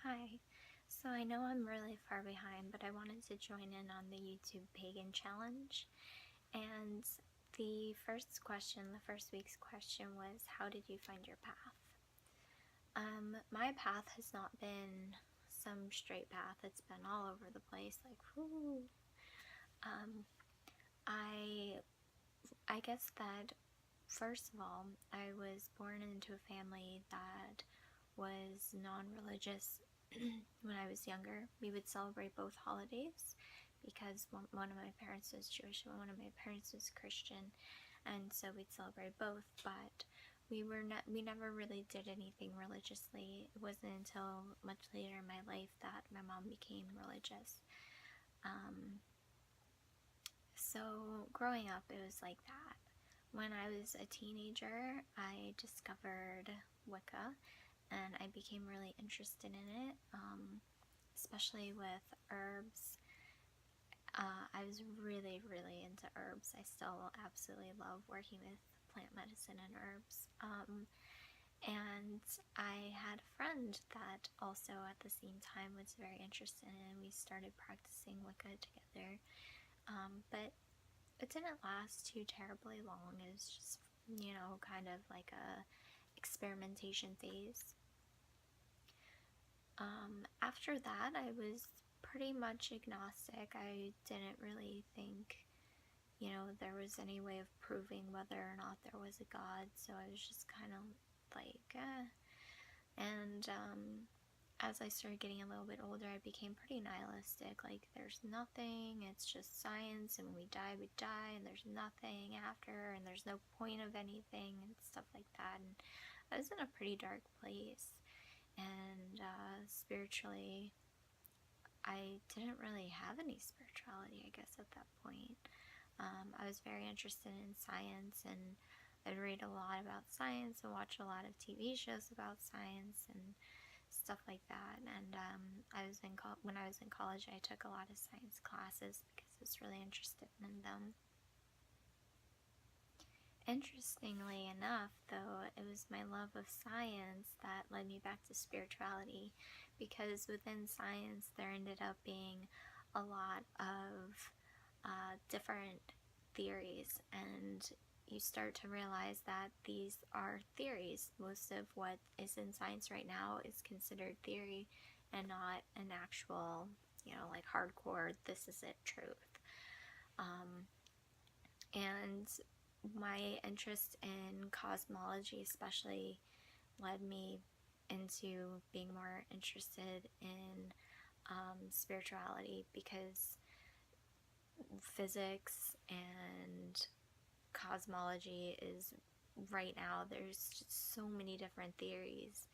Hi. So I know I'm really far behind, but I wanted to join in on the YouTube Pagan challenge. And the first week's question was, how did you find your path? My path has not been some straight path. It's been all over the place, like, whoo. I guess that, first of all, I was born into a family that was non-religious. When I was younger, we would celebrate both holidays because one of my parents was Jewish and one of my parents was Christian, and so we'd celebrate both. But we never really did anything religiously. It wasn't until much later in my life that my mom became religious. So growing up, it was like that. When I was a teenager, I discovered Wicca, and I became really interested in it, especially with herbs. I was really, really into herbs. I still absolutely love working with plant medicine and herbs. And I had a friend that also at the same time was very interested in it, and we started practicing Wicca together. But it didn't last too terribly long. It was just, kind of like a experimentation phase. After that, I was pretty much agnostic. I didn't really think, there was any way of proving whether or not there was a God, so I was just kind of like, eh. And as I started getting a little bit older, I became pretty nihilistic. Like, there's nothing, it's just science, and when we die, and there's nothing after, and there's no point of anything, and stuff like that. And I was in a pretty dark place. And spiritually, I didn't really have any spirituality, I guess, at that point. I was very interested in science, and I'd read a lot about science and watch a lot of TV shows about science and stuff like that. And when I was in college, I took a lot of science classes because I was really interested in them. Interestingly enough, though, it was my love of science that led me back to spirituality, because within science there ended up being a lot of different theories, and you start to realize that these are theories. Most of what is in science right now is considered theory and not an actual, like hardcore, this is it truth. And my interest in cosmology especially led me into being more interested in spirituality, because physics and cosmology is, right now, there's just so many different theories,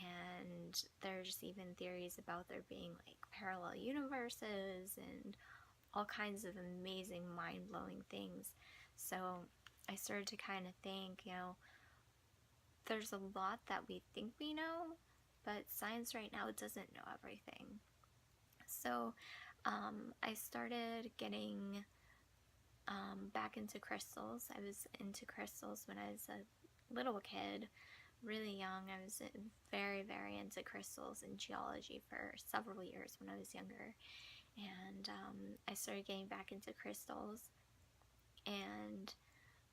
and there's even theories about there being like parallel universes and all kinds of amazing, mind-blowing things. So I started to kind of think, there's a lot that we think we know, but science right now doesn't know everything. So I started getting back into crystals. I was into crystals when I was a little kid, really young. I was very, very into crystals and geology for several years when I was younger. And I started getting back into crystals. And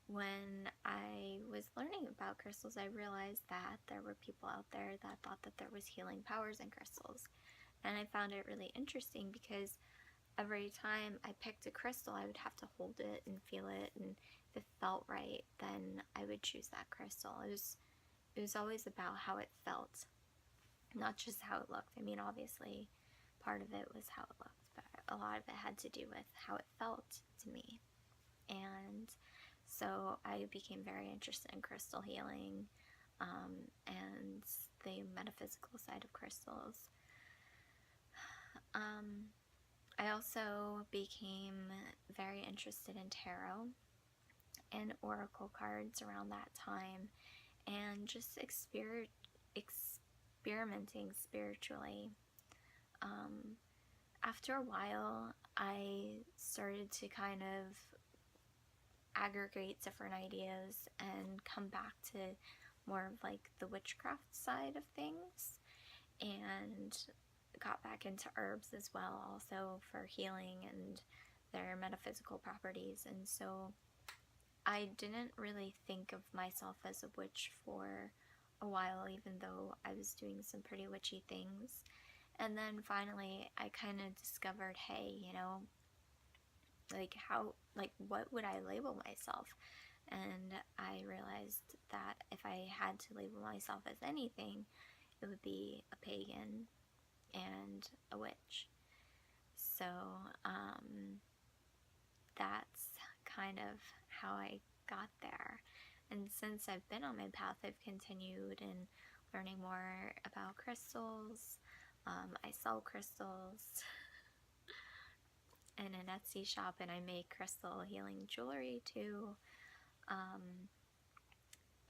when I was learning about crystals, I realized that there were people out there that thought that there was healing powers in crystals. And I found it really interesting because every time I picked a crystal, I would have to hold it and feel it, and if it felt right, then I would choose that crystal. It was always about how it felt, not just how it looked. I mean, obviously, part of it was how it looked, but a lot of it had to do with how it felt to me. And so I became very interested in crystal healing, and the metaphysical side of crystals. I also became very interested in tarot and oracle cards around that time, and just experimenting spiritually. After a while, I started to kind of aggregate different ideas and come back to more of like the witchcraft side of things. and got back into herbs as well, also for healing and their metaphysical properties. And so I didn't really think of myself as a witch for a while, even though I was doing some pretty witchy things. And then finally, I kind of discovered, hey, what would I label myself? And I realized that if I had to label myself as anything, it would be a pagan and a witch. So that's kind of how I got there. And since I've been on my path, I've continued in learning more about crystals. I sell crystals in an Etsy shop, and I make crystal healing jewelry too.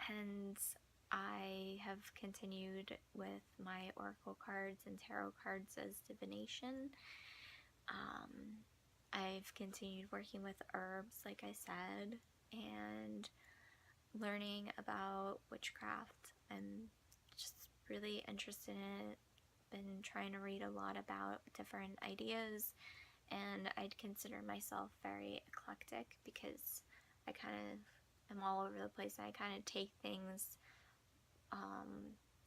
And I have continued with my oracle cards and tarot cards as divination. I've continued working with herbs, like I said, and learning about witchcraft. I'm just really interested in it. Been trying to read a lot about different ideas, and I'd consider myself very eclectic because I kind of am all over the place, and I kind of take things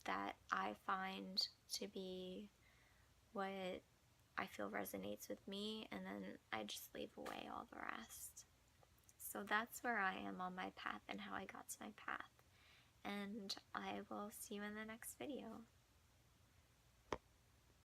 that I find to be what I feel resonates with me, and then I just leave away all the rest. So that's where I am on my path and how I got to my path. And I will see you in the next video.